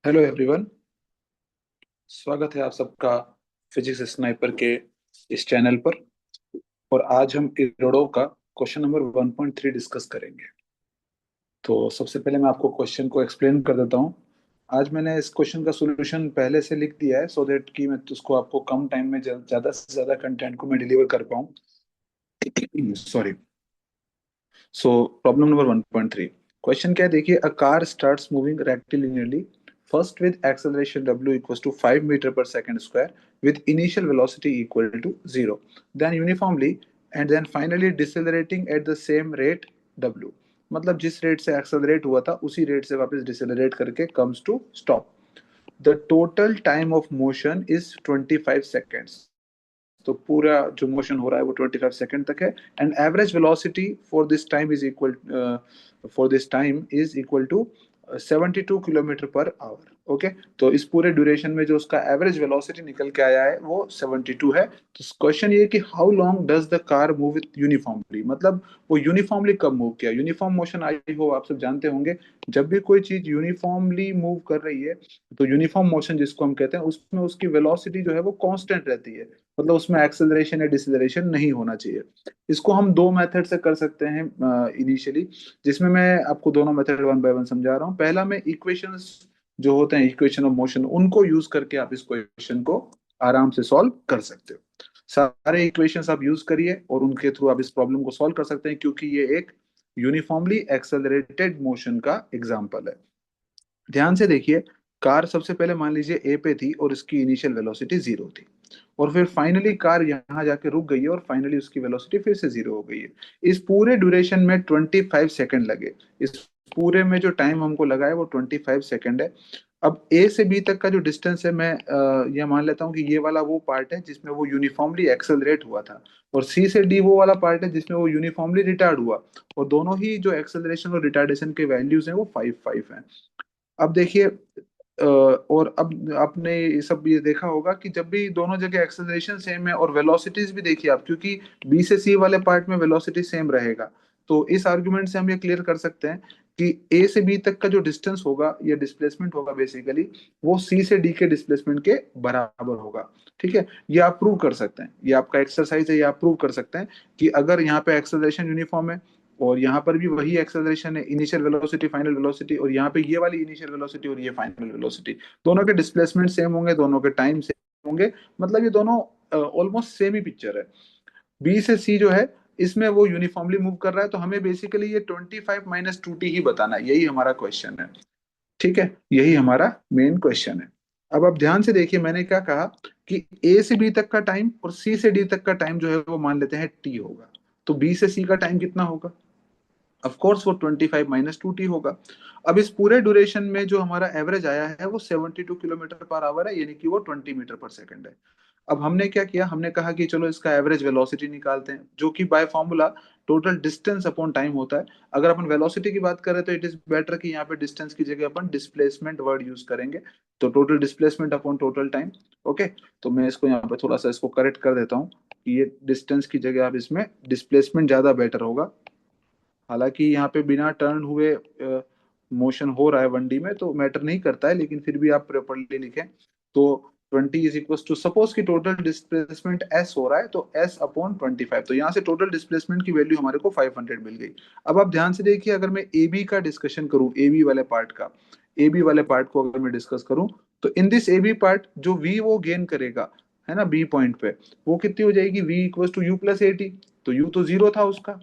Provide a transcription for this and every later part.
Hello everyone. स्वागत है आप सबका फिजिक्स स्नाइपर के इस चैनल पर। और आज हम इरोडो का क्वेश्चन नंबर 1.3 डिस्कस करेंगे। तो सबसे पहले मैं आपको क्वेश्चन को एक्सप्लेन कर देता हूँ। आज मैंने इस क्वेश्चन का सॉल्यूशन पहले से लिख दिया है सो दैट कि मैं उसको आपको कम टाइम में ज़्यादा से ज़्यादा कंटेंट को मैं डिलीवर कर पाऊँ। Sorry. So problem number 1.3। Question क्या है, देखिए। A car starts moving rectilinearly first with acceleration w equals to 5 metre per second square with initial velocity equal to 0, then uniformly and then finally decelerating at the same rate w। मतलब जिस rate से accelerate हुआ था उसी rate से वापस decelerate करके comes to stop. The total time of motion is 25 seconds. तो पूरा जो मोशन हो रहा है वो 25 सेकंड तक है। And average velocity for this time is equal to 72 kilometre per hour. Okay. तो इस पूरे ड्यूरेशन में जो उसका एवरेज वेलोसिटी निकल के आया है वो 72 है। तो क्वेश्चन ये है कि how long does the car move with uniformly, मतलब वो यूनिफॉर्मली कब मूव किया। यूनिफॉर्म मोशन आई हो आप सब जानते होंगे। जब भी कोई चीज यूनिफॉर्मली मूव कर रही है तो यूनिफॉर्म मोशन जिसको हम कहते हैं उसमें उसकी वेलोसिटी जो है वो कांस्टेंट रहती है। मतलब उसमें एक्सेलरेशन या डिसेलरेशन नहीं होना चाहिए। इसको हम दो मेथड से कर सकते हैं इनिशियली, जिसमें मैं आपको दोनों मेथड वन बाय वन समझा रहा हूँ। पहला मैं इक्वेशंस जो होते हैं, इक्वेशन ऑफ मोशन, उनको यूज करके आप इस क्वेश्चन को आराम से सॉल्व कर सकते हो। सारे इक्वेशंस आप यूज करिए और उनके थ्रू आप इस प्रॉब्लम को सॉल्व कर सकते हैं, क्योंकि ये एक यूनिफॉर्मली एक्सेलरेटेड मोशन का एग्जाम्पल है। ध्यान से देखिए। कार सबसे पहले मान लीजिए ए पे थी और इसकी इनिशियल वेलोसिटी 0 थी। और फिर फाइनली कार यहाँ जाके रुक गई है और फाइनली उसकी वेलोसिटी फिर से 0 हो गई है। इस पूरे ड्यूरेशन में 25 सेकंड लगे। इस पूरे में जो टाइम हमको लगा है वो 25 सेकंड है। अब ए से बी तक का जो डिस्टेंस है, मैं यह मान लेता हूँ कि ये वाला वो पार्ट है जिसमें वो यूनिफॉर्मली एक्सेलरेट हुआ था। और सी से डी वो वाला पार्ट है जिसमें वो यूनिफॉर्मली रिटार्ड हुआ। और दोनों ही जो एक्सेलरेशन और रिटार्डेशन के वैल्यूज हैं वो 5 5 हैं। अब देखिए, और अब आपने ये सब ये देखा होगा कि जब भी दोनों जगह एक्सेलरेशन सेम है और वेलोसिटीज भी देखिए आप, क्योंकि बी से सी वाले पार्ट में वेलोसिटी सेम रहेगा। तो इस आर्गुमेंट से हम ये क्लियर कर सकते हैं कि ए से बी तक का जो डिस्टेंस होगा या डिस्प्लेसमेंट होगा बेसिकली, वो सी से डी के डिस्प्लेसमेंट के बराबर होगा। ठीक है। ये आप प्रूव कर सकते हैं, ये आपका एक्सरसाइज है, ये आप प्रूव कर सकते हैं कि अगर यहाँ पे एक्सेलरेशन यूनिफॉर्म है और यहाँ पर भी वही एक्सेलरेशन है, इनिशियल वेलोसिटी फाइनल वेलोसिटी, और यहाँ पे ये वाली इनिशियल वेलोसिटी और ये फाइनल वेलोसिटी, दोनों के डिस्प्लेसमेंट सेम होंगे, दोनों के टाइम सेम होंगे। मतलब ये दोनों ऑलमोस्ट सेम ही पिक्चर है। बी से सी जो है इसमें वो यूनिफॉर्मली मूव कर रहा है, तो हमें बेसिकली ये 25 - 2t ही बताना है। यही हमारा क्वेश्चन है। ठीक है। यही हमारा मेन क्वेश्चन है। अब आप ध्यान से देखिए, मैंने क्या कहा कि ए से बी तक का टाइम और सी से डी तक का टाइम जो है वो मान लेते हैं टी होगा। तो बी से सी का टाइम कितना होगा? ऑफ कोर्स वो 25 - 2t होगा। अब इस पूरे ड्यूरेशन में जो हमारा एवरेज आया है वो 72 किलोमीटर पर आवर है, यानी कि वो 20 मीटर पर सेकंड है। अब हमने क्या किया, हमने कहा कि चलो इसका एवरेज वेलोसिटी निकालते हैं, जो कि by formula total distance upon time होता है। अगर अपन वेलोसिटी की बात करें तो इट इज बेटर कि यहाँ पे डिस्टेंस की जगह अपन डिस्प्लेसमेंट वर्ड यूज करेंगे। तो total displacement upon total time. Okay. तो मैं इसको यहाँ पे थोड़ा सा इसको करेक्ट कर देता हूँ कि ये डिस्टेंस की जगह आप इसमें डिस्प्लेसमेंट ज्यादा बेटर होगा। हालांकि यहाँ पे बिना टर्न हुए मोशन हो रहा है 1D में तो मैटर नहीं करता है, लेकिन फिर भी आप प्रॉपर्ली लिखें। तो 20 इज इक्वल टू, सपोज कि टोटल डिस्प्लेसमेंट s हो रहा है तो s अपॉन 25। तो यहाँ से टोटल डिस्प्लेसमेंट की वैल्यू हमारे को 500 मिल गई। अब आप ध्यान से देखिए, अगर मैं ए बी का डिस्कशन करूं, ए बी वाले पार्ट का, ए बी वाले पार्ट को अगर मैं डिस्कस करूं, तो in this A B part जो v वो गेन करेगा है ना बी पॉइंट पे, वो कितनी हो जाएगी? v equal to U plus A T. तो u तो जीरो था उसका,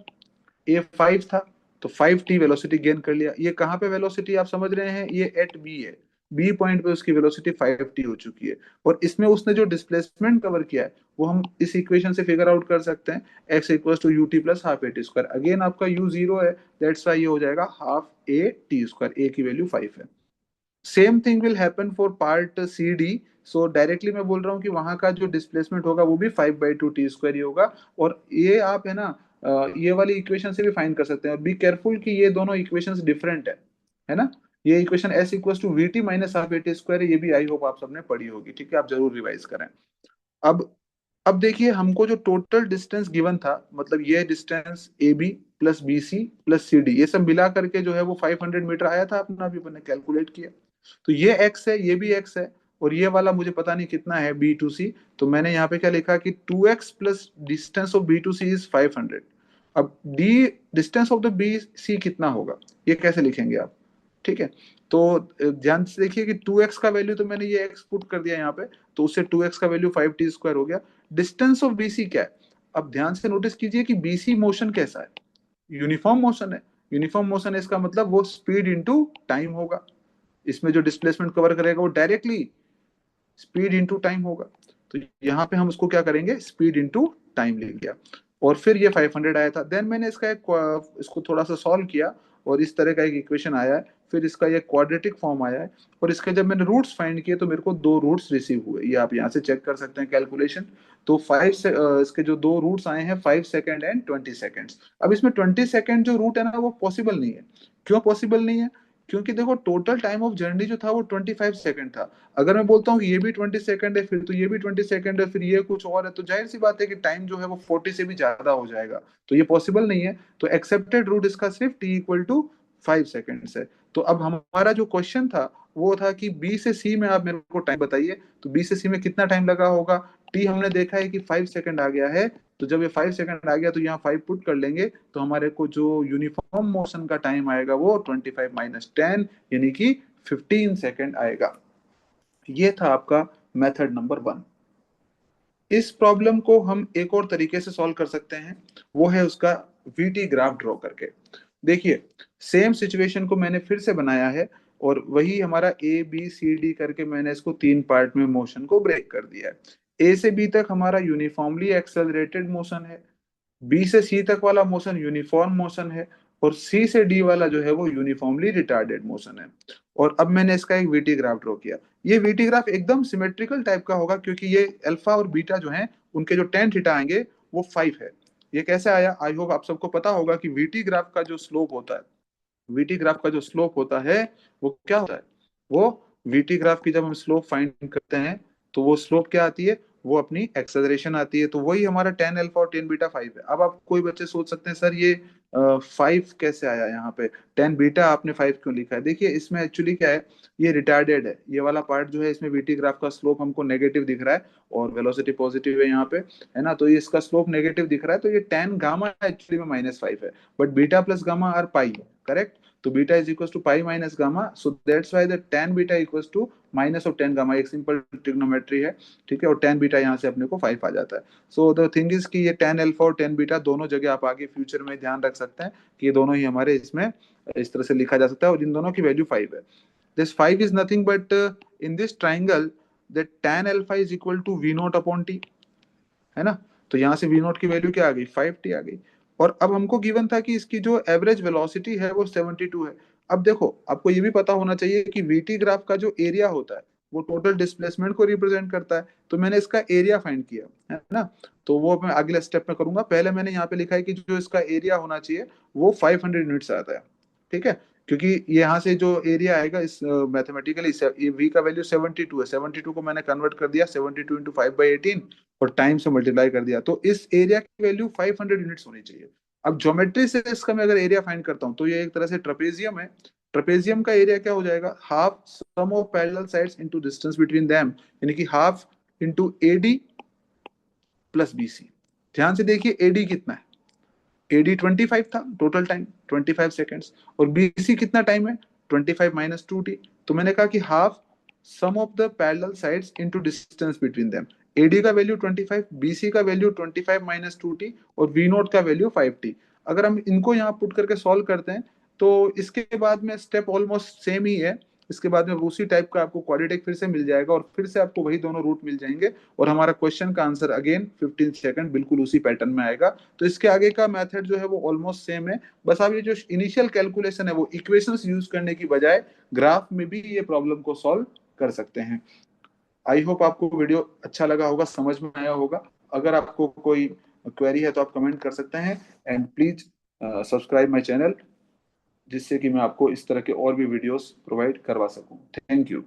ए 5 था, तो 5t वेलोसिटी गेन कर लिया। ये कहाँ पे वेलोसिटी आप समझ रहे हैं? ये एट बी है। बी पॉइंट पे उसकी वेलोसिटी 5t हो चुकी है। और इसमें उसने जो डिस्प्लेसमेंट कवर किया है वो हम इस इक्वेशन से फिगर आउट कर सकते हैं। x equal to U T plus half A T square. Again आपका u जीरो है, दैट्स वाई ये हो जाएगा half A T square. A की वैल्यू 5 है। Same thing will happen for part C D. So directly मैं बोल रहा हूँ कि वहां का जो डिस्प्लेसमेंट होगा वो भी 5/2 t स्क्वायर ही होगा। और ये आप है ना ये वाली इक्वेशन से भी फाइंड कर सकते हैं। और बी केयरफुल कि ये दोनों इक्वेशंस डिफरेंट है ना। ये equation s equal to V T minus half A T square है, ये भी आई होप आप सबने पढ़ी होगी। ठीक है, आप जरूर रिवाइज करें। अब अब देखिए, हमको जो टोटल डिस्टेंस गिवन था, मतलब ये distance A B plus B C plus C D, ये सब मिला करके जो है वो 500 मीटर आया था अपना, अभी मैंने कैलकुलेट किया। तो ये x है, ये भी x है, और ये वाला मुझे पता नहीं कितना है b टू c। तो मैंने यहाँ पे क्या लिखा कि 2x plus distance of b to c is 500। अब d distance of the B C कितना होगा, ये कैसे लिखेंगे आप? ठीक है, तो ध्यान से देखिए कि 2x का वैल्यू तो मैंने ये x पुट कर दिया यहाँ पे, तो उससे 2x का वैल्यू 5t² हो गया। डिस्टेंस ऑफ bc क्या है? अब ध्यान से नोटिस कीजिए कि bc मोशन कैसा है, यूनिफॉर्म मोशन है। यूनिफॉर्म मोशन है, इसका मतलब वो स्पीड इनटू टाइम होगा। इसमें जो डिस्प्लेसमेंट कवर करेगा वो डायरेक्टली स्पीड इनटू टाइम होगा। तो यहाँ पे हम उसको क्या करेंगे, स्पीड इनटू टाइम ले लिया, और फिर ये 500 आया था। देन मैंने इसका एक इसको थोड़ा सा सॉल्व किया और इस तरह का एक इक्वेशन आया है, फिर इसका ये क्वाड्रेटिक फॉर्म आया है, और इसके जब मैंने रूट्स फाइंड किए तो मेरे को 2 रूट्स रिसीव हुए। ये आप यहाँ से चेक कर सकते हैं कैलकुलेशन। तो इसके जो 2 रूट्स आए हैं 5 सेकेंड एंड 20 सेकेंड्स। अब इसमें 20 सेकेंड जो रूट है ना वो पॉसिबल नहीं है। क्यों पॉसिबल नहीं है? क्योंकि देखो टोटल टाइम ऑफ जर्नी जो था वो 25 सेकंड था। अगर मैं बोलता हूँ कि ये भी 20 सेकंड है, फिर तो ये भी 20 सेकंड है, फिर ये कुछ और है, तो जाहिर सी बात है कि टाइम जो है वो 40 से भी ज्यादा हो जाएगा। तो ये पॉसिबल नहीं है। तो एक्सेप्टेड रूट इसका सिर्फ t इक्वल टू 5 सेकेंड्स है। तो अब हमारा जो क्वेश्चन था वो था कि बी से सी में आप मेरे को टाइम बताइए, तो बी से सी में कितना टाइम लगा होगा। टी हमने देखा है कि 5 सेकंड आ गया है, तो जब ये 5 सेकंड आ गया तो यहाँ 5 पुट कर लेंगे, तो हमारे को जो यूनिफॉर्म मोशन का टाइम आएगा वो 25 माइनस 10 यानी कि 15 सेकंड आएगा। ये था आपका मेथड नंबर 1। इस प्रॉब्लम को हम एक और तरीके से सॉल्व कर सकते हैं, वो है उसका वीटी ग्राफ ड्रॉ करके। देखिए, सेम सिचुएशन को मैंने फिर से बनाया है, और वही हमारा ए बी सी डी करके मैंने इसको 3 पार्ट में मोशन को ब्रेक कर दिया है। ए से बी तक हमारा यूनिफॉर्मली एक्सेलरेटेड मोशन है, बी से सी तक वाला मोशन यूनिफॉर्म मोशन है, और सी से डी वाला जो है वो यूनिफॉर्मली रिटार्डेड मोशन है। और अब मैंने इसका एक वीटी ग्राफ ड्रॉ किया। ये वीटी ग्राफ एकदम सिमेट्रिकल टाइप का होगा, क्योंकि ये अल्फा और बीटा जो है उनके जो टेन थीटा आएंगे वो 5 है। ये कैसे आया? आई होप आप सबको पता होगा कि वीटी ग्राफ का जो स्लोप होता है, वीटी ग्राफ का जो स्लोप होता है वो क्या होता है? वो वीटी ग्राफ की जब हम स्लोप फाइंड करते हैं तो वो स्लोप क्या आती है? वो अपनी एक्सेलरेशन आती है। तो वही हमारा टेन अल्फा और टेन बीटा 5 है। अब आप कोई बच्चे सोच सकते हैं सर ये 5 कैसे आया यहाँ पे, टेन बीटा आपने 5 क्यों लिखा है? देखिए इसमें एक्चुअली क्या है, ये रिटार्डेड है, ये वाला पार्ट जो है इसमें वीटी ग्राफ का स्लोप हमको नेगेटिव दिख रहा है और वेलोसिटी पॉजिटिव है यहाँ पे, है ना। तो ये इसका स्लोप नेगेटिव दिख रहा है, तो ये टेन गामा एक्चुअली में -5 है, but beta plus gamma are pi, correct. तो beta is equal to pi minus gamma, so that's why the tan beta equal to minus of tan gamma. एक simple trigonometry है, ठीक है, और tan beta यहाँ से अपने को 5 आ जाता है। सो द थिंग इज कि ये tan अल्फा और tan बीटा दोनों जगह आप आगे फ्यूचर में ध्यान रख सकते हैं कि ये दोनों ही हमारे इसमें इस तरह से लिखा जा सकता है, और इन दोनों की वैल्यू 5 है। This 5 is nothing but in this triangle that tan alpha is equal to v naught upon t, है ना। तो यहाँ से v नॉट की वैल्यू क्या आ गई? 5t आ गई। और अब हमको गिवन था कि इसकी जो एवरेज वेलोसिटी है वो 72 है। अब देखो, आपको ये भी पता होना चाहिए कि वीटी ग्राफ का जो एरिया होता है वो टोटल डिस्प्लेसमेंट को रिप्रेजेंट करता है। तो मैंने इसका एरिया फाइंड किया, है ना। तो वो मैं अगले स्टेप में करूंगा। पहले मैंने यहाँ पे लिखा है कि जो इसका एरिया होना चाहिए वो 500 यूनिट्स आता है, ठीक है। क्योंकि यहाँ से जो एरिया आएगा इस मैथमेटिकली वी का वैल्यू 72 है, 72 को मैंने कन्वर्ट कर दिया 72 इंटू 5/18 और टाइम से मल्टीप्लाई कर दिया। तो इस एरिया की वैल्यू 500 यूनिट्स होनी चाहिए। अब ज्योमेट्री से इसका मैं अगर एरिया फाइंड करता हूँ तो ये एक तरह से ट्रेपेजियम है। ट्रेपेजियम का एरिया क्या हो जाएगा? Half sum of parallel sides into distance between them, यानी कि half into AD plus BC. ध्यान से देखिए एडी कितना है, एडी 25 था टोटल टाइम 25 सेकेंड्स, और बीसी कितना टाइम है? 25 माइनस 2t। तो मैंने कहा कि half sum of the parallel sides into distance between them. AD का वैल्यू 25, बीसी का वैल्यू 25 माइनस 2t, और वी नोट का वैल्यू 5t। अगर हम इनको यहाँ पुट करके सॉल्व करते हैं तो इसके बाद में स्टेप ऑलमोस्ट सेम ही है। इसके बाद में उसी टाइप का आपको क्वाड्रेटिक फिर से मिल जाएगा, और फिर से आपको वही दोनों रूट मिल जाएंगे, और हमारा क्वेश्चन का आंसर अगेन 15 सेकंड बिल्कुल उसी पैटर्न में आएगा। तो इसके आगे का मेथड जो है वो ऑलमोस्ट सेम है, बस आप ये जो इनिशियल कैलकुलेशन है वो इक्वेशंस यूज करने की बजाय ग्राफ में भी ये प्रॉब्लम को सॉल्व कर सकते हैं। आई होप आपको वीडियो अच्छा लगा होगा, समझ में आया होगा। अगर आपको कोई क्वेरी है तो आप कमेंट कर सकते हैं, and please subscribe my channel, जिससे कि मैं आपको इस तरह के और भी वीडियोस प्रोवाइड करवा सकूं। Thank you.